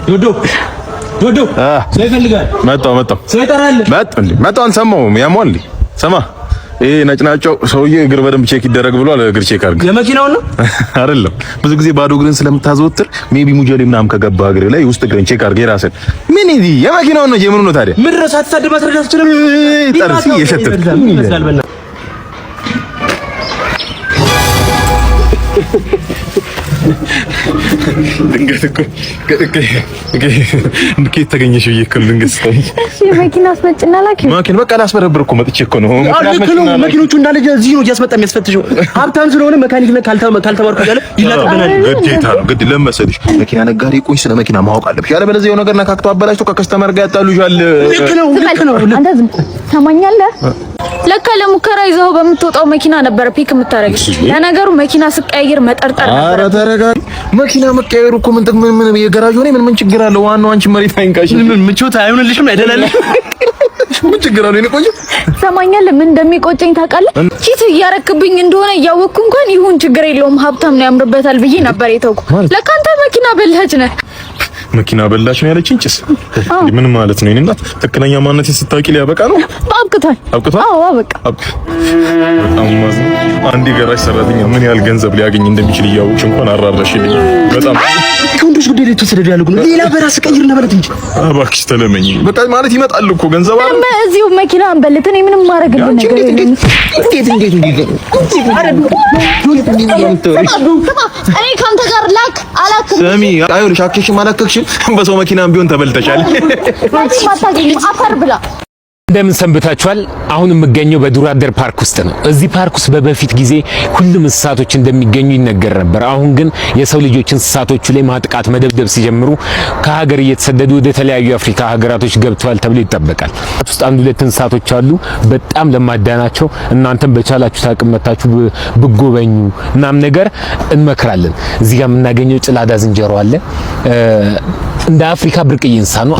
ዶዶ ሰው ይፈልጋል። መጣው አንሰማውም። ያሟል ሰማ ይሄ ነጭናጫው ሰውዬ እግር በደንብ ቼክ ይደረግ ብሏል። እግር ቼክ አድርግ። የመኪናው ነው አይደለም። ብዙ ጊዜ ባዶ እግርን ስለምታዘወትር ሜቢ ሙጀሌ ምናምን ከገባ እግር ላይ ውስጥ እግርን ቼክ አድርግ የራስን። ምን ይሄ የመኪናው ነው የምኑ ነው ታዲያ? ምን ረሳት ታድባ ማስረዳት ይችላል። ጠርሲ የሸተት ይመስላል በእናትህ ድንገት እኮ ከየት ተገኘሽ ብዬሽ እኮ ድንገት ስታይ መኪና አስመጭና ላኪ ማኪን በቃ ላስበረብር እኮ መጥቼ እኮ ነው። መኪኖቹ እንዳለ እዚህ ነው እያስመጣ የሚያስፈትሸው። ሀብታም ስለሆነ መካኒክ ነህ ካልተማርኩ እያለ ይላጥብናል። ግዴታ ነው ግድ ለመሰልሽ መኪና ነጋዴ ቆይ ስለ መኪና ማወቅ አለብሽ። ያለበለዚያ የሆነ ነገር ነካክቶ አበላሽቶ ከከስተመር ጋር ያጣሉሻል። ልክ ነው። አንተ ዝም ሰማኛለህ። ለካ ለሙከራ ይዘው በምትወጣው መኪና ነበር ፒክ የምታረግሽ። ለነገሩ መኪና ስቀያየር መጠርጠር ነበር። ኧረ ተረጋጊ። መኪና መቀየሩ እኮ ምን የገራጅ ሆነ ምን ችግር አለው? ዋናው አንቺ መሬት አይንካሽ። ምን ምቾት አይሆንልሽም? አይደለም ምን ችግር አለው? እኔ ቆንጆ ሰማኛለህ። ምን እንደሚቆጨኝ ታውቃለህ? ቺት እያረክብኝ እንደሆነ እያወቅኩ እንኳን ይሁን ችግር የለውም ሀብታም ነው ያምርበታል ብዬ ነበር የተውኩ። ለካ አንተ መኪና በላች ነህ። መኪና በላሽ ነው ያለችኝ። ጭስ ምን ማለት ነው? እኔና ትክክለኛ ማንነቴ ስታውቂ ሊያበቃ ነው። አብቅቷል። አዎ አበቃ። በጣም አንድ ገራጅ ሰራተኛ ምን ያህል ገንዘብ ሊያገኝ እንደሚችል እያወቅሽ እንኳን አራራሽልኝ። በጣም ከወንዶች ጉዳይ ላይ ተሰደዱ ያለው ግን ሌላ በራስ ቀይር ነበረት እንጂ እባክሽ ተለመኝ። በቃ ማለት ይመጣል እኮ ገንዘብ አለ። እዚሁ መኪና አንበልት። እኔ ምንም ማረግልኝ ነገር የለም። እኔ ካንተ ጋር ላክ አላክም። ሰሚ አይሆንሽ አከሽም አላከሽም በሰው መኪናም ቢሆን ተበልተሻል። አፈር ብላ። እንደምን ሰንብታችኋል? አሁን የምገኘው በዱር አደር ፓርክ ውስጥ ነው። እዚህ ፓርክ ውስጥ በፊት ጊዜ ሁሉም እንስሳቶች እንደሚገኙ ይነገር ነበር። አሁን ግን የሰው ልጆች እንስሳቶቹ ላይ ማጥቃት፣ መደብደብ ሲጀምሩ ከሀገር እየተሰደዱ ወደ ተለያዩ የአፍሪካ ሀገራቶች ገብተዋል ተብሎ ይጠበቃል። ውስጥ አንድ ሁለት እንስሳቶች አሉ፣ በጣም ለማዳ ናቸው። እናንተም በቻላችሁ ታቅም መታችሁ ብጎበኙ እናም ነገር እንመክራለን። እዚህ ጋር የምናገኘው ጭላዳ ዝንጀሮ አለ። እንደ አፍሪካ ብርቅዬ እንስሳ ነው።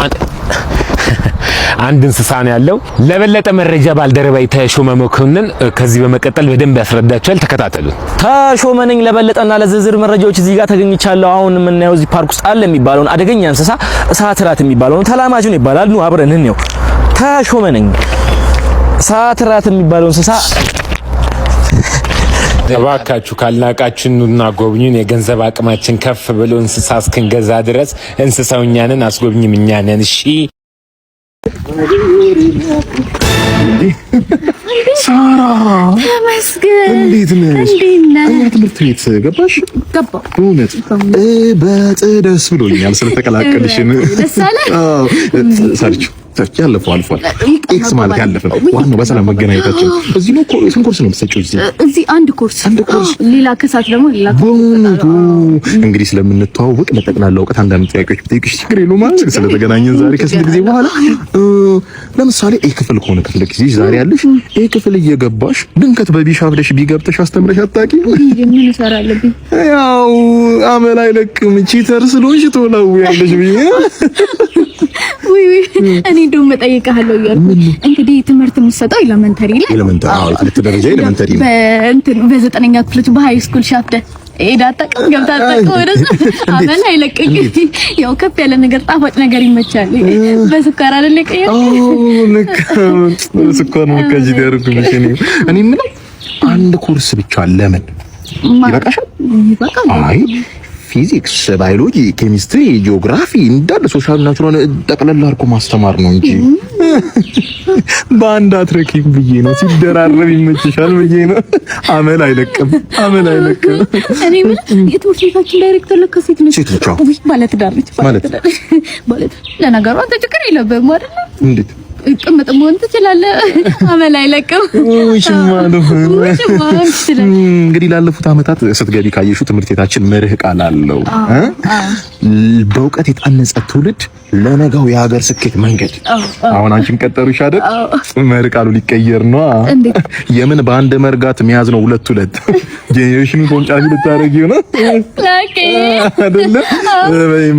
አንድ እንስሳ ነው ያለው። ለበለጠ መረጃ ባልደረባይ ተሾመ መኮንን ከዚህ በመቀጠል በደንብ ያስረዳችኋል። ተከታተሉ። ተሾመ ነኝ። ለበለጠና ለዝርዝር መረጃዎች እዚህ ጋር ተገኝቻለሁ። አሁን የምናየው እዚህ ፓርክ ውስጥ አለ የሚባለውን አደገኛ እንስሳ እሳት ራት የሚባለውን ተላማጁን ይባላል። ኑ አብረን እንየው። ተሾመ ነኝ። እሳት ራት የሚባለው እንስሳ እባካችሁ ካልናቃችሁና ጎብኙን። የገንዘብ አቅማችን ከፍ ብሎ እንስሳ እስክንገዛ ድረስ እንስሳው እኛ ነን፣ አስጎብኝም እኛ ነን። እሺ ሳራ ተመስገን። እንዴት ነሽ? ትምህርት ቤት ገባሽ? ገባሁ። እውነት በጥደስ ብሎኛል ስለተቀላቀልሽን። ደስ አለ። ሰርች ያለፈው አልፏል። ኤክስ ማለት ያለፈ ነው። ዋናው በሰላም መገናኘታችን። እዚህ ነው ስንት ኮርስ ነው የምትሰጪው? እዚህ አንድ ኮርስ ሌላ ከሳት ደግሞ ሌላ እንግዲህ ስለምንተዋወቅ ለጠቅላላ እውቀት አንዳንድ ጥያቄዎች ብጠይቅሽ ችግር የለውም ማለት ነው። ስለተገናኘን ዛሬ ከስንት ጊዜ በኋላ ለምሳሌ ኤ ክፍል ከሆነ ክፍል ጊዜ ዛሬ ያለሽ ኤ ክፍል እየገባሽ ድንገት በቢሻ ብለሽ ቢገብተሽ አስተምረሽ አታውቂም? ምን እሰራለሁ? ያው አመል አይለቅም ቺተር ስለሆንሽ ትወላውያለሽ ብዬ እኔ እንደውም እጠይቅሃለሁ እያልኩ እንግዲህ ትምህርት የምትሰጠው ኤሌመንተሪ ላይ ትምህርት ደረጃ ኤሌመንተሪ በዘጠነኛ ክፍሎች በሃይ ስኩል ሻፍደ ኤዳጣቀም ገብታጣቀም ወደዛ አመል አይለቅም። ያው ከፍ ያለ ነገር ጣፋጭ ነገር ይመቻል። በስኳር አይደል ቀየው ስኳር ነው ከጂ ያርጉልሽ። እኔ ምን አንድ ኮርስ ብቻ ለምን ይበቃሻል? አይ ፊዚክስ፣ ባዮሎጂ፣ ኬሚስትሪ፣ ጂኦግራፊ እንዳለ ሶሻል ናቹራል ጠቅለል አድርጎ ማስተማር ነው እንጂ በአንድ አትረኪም ብዬ ነው። ሲደራረብ ይመችሻል ብዬ ነው። አመል አይለቅም። እኔ ምን የትምህርት ቤታችን ዳይሬክተር ለካ ሴት ነች። ባለትዳር ነች። ለነገሩ አንተ ችግር የለብህም አይደል? እንዴት ቅምጥ መሆን ትችላለህ። አመል አይለቅም። እንግዲህ ላለፉት አመታት ስትገቢ ካየሹ ትምህርት ቤታችን መርህ ቃል አለው። በእውቀት የታነጸ ትውልድ ለነገው የሀገር ስኬት መንገድ። አሁን አንቺን ቀጠሩሽ አይደል? መርህ ቃሉ ሊቀየር ነው። የምን በአንድ መርጋት የሚያዝ ነው ሁለት ጄኔሬሽኑ ቆንጫፊ ልታረጊው ነው አይደል?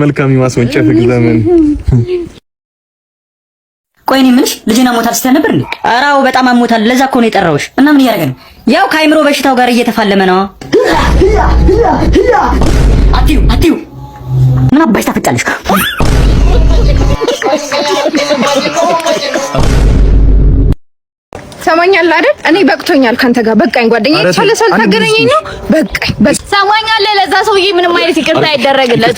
መልካም የማስወንጨፍ ዘመን። ቆይ እኔ የምልሽ ልጅና ሞታል ስትል ነበር እንዴ? ኧረ አዎ በጣም አሞታል። ለዛ እኮ ነው የጠራሁሽ። እና ምን እያደረገ ነው? ያው ከአይምሮ በሽታው ጋር እየተፋለመ ነው። አትዩ ምን አባሽ ታፈጫለሽ? ሰማኛል አይደል? እኔ በቅቶኛል ካንተ ጋር በቃኝ። ጓደኛዬ ተለሰል ታገናኘኝ ነው በቃኝ። ሰማኛል። ለዛ ሰውዬ ምንም አይነት ይቅርታ አይደረግለት።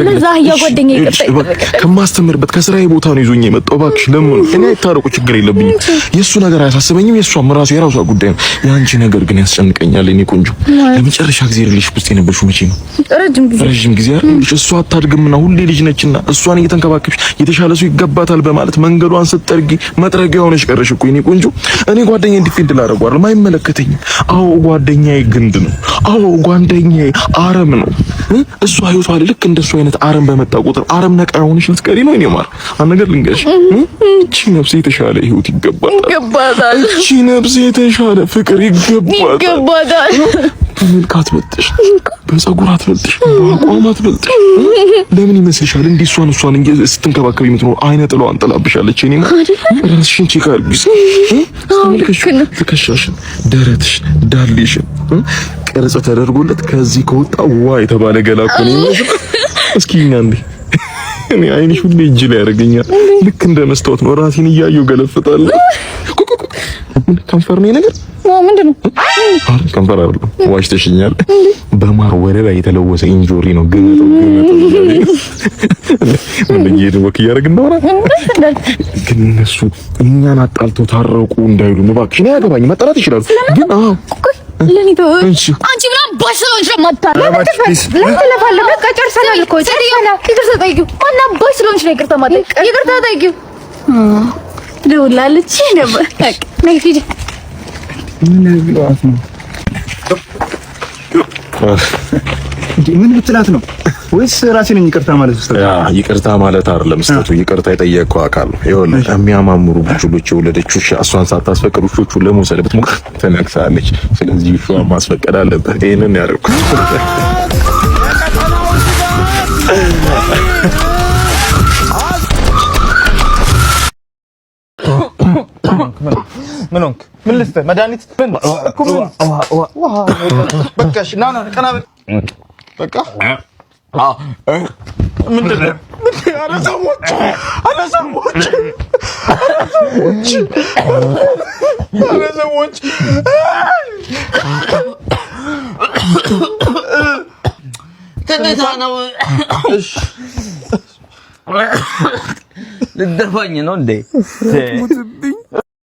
ለዛ ጓደኛዬ ይቅርታ ከማስተምርበት ከስራዬ ቦታ ነው ይዞኝ የመጣው። እባክሽ ለምን እኔ አይታረቁ ችግር የለብኝም። የሱ ነገር አያሳስበኝም። የሷም ራሱ የራሷ ጉዳይ ነው። ያንቺ ነገር ግን ያስጨንቀኛል። እኔ ቆንጆ ለመጨረሻ ጊዜ ልጅ ውስጥ የነበርሽው መቼ ነው? ረጅም ጊዜ አይደል? እሷ አታድግምና ሁሌ ልጅ ነችና እሷን እየተንከባከብሽ የተሻለ ሰው ይገባታል በማለት መንገዷን ስትጠርጊ መጥረጊያ ሆነሽ ቀረሽ እኮ። እኔ ቆንጆ እኔ ጓደኛዬ ዲፌንድ ላደርገዋለሁ አይመለከተኝም። አዎ ጓደኛዬ ግንድ ነው። አዎ ጓደኛዬ አረም ነው። እሷ ህይወቷ ልክ እንደሱ አይነት አረም በመጣ ቁጥር አረም ነቃ ሆነሽ ልትቀሪ ነው። እኔ ማር አንድ ነገር ልንገርሽ፣ እቺ ነፍሴ የተሻለ ህይወት ይገባታል። እቺ ነፍሴ የተሻለ ፍቅር ይገባታል። በመልክ አትበልጥሽ፣ በፀጉር አትበልጥሽ፣ በአቋም አትበልጥሽ። ለምን ይመስልሻል እንዲህ እሷን እንጂ ስትንከባከብ የምትኖር አይነ ጥሏን ጥላብሻለች። እኔ ራስሽን ቼክ አድርጊ። ትከሻሽን፣ ደረትሽን፣ ዳሌሽን ቅርጽ ተደርጎለት ከዚህ ከወጣ ዋ የተባለ ገላ እኮ ነው የሚመስለው። እስኪ እንዴ እኔ አይንሽ ሁሌ እጅ ላይ ያደርገኛል። ልክ እንደ መስታወት ነው። ራሴን እያየሁ ገለፍጣለሁ። ከንፈር ነው ነገር ምንድነው? ከንፈር አይደለም፣ ዋሽተሽኛል። በማር ወለላ የተለወሰ ኢንጆሪ ነው። ግመጡ ምን ወክ እያደረግን ነው? ግን እነሱ እኛን አጣልተው ታረቁ እንዳይሉ ነው። እባክሽ ነው ያገባኝ መጠራት ይችላሉ። ግን ለኒቶ አንቺ ምናምን ባሽሎንሽ ማታለ ለተለፋለ በቃ ጨርሰናል እኮ ይቅርታ ጠይቂው። ዋና ባሽሎንሽ ነው ይቅርታ ማለት ይቅርታ ጠይቂው። ደውላለች ነበር በቃ ነይ ሂጂ። ምን ብትላት ነው ወይስ ራሴን ይቅርታ ማለት ነው? ይቅርታ ማለት አይደለም ስህተቱ። ይቅርታ የጠየቀው አካል ነው። ይኸውልህ የሚያማምሩ ቡችሎች የወለደችው እሷን ሳታስፈቅድ ውሾቹን ለመውሰድ ብትሞክር ተነክሳለች። ስለዚህ ውሾቿን ማስፈቀድ አለበት። ይሄንን ያደርኩት ምን ሆንክ? ምን ልስጥህ? መድኃኒት በቃሽ። ና ቀና በቃ ምንድን ነው? ኧረ ሰዎች ትንታ ነው። ልትደፋኝ ነው እንዴ?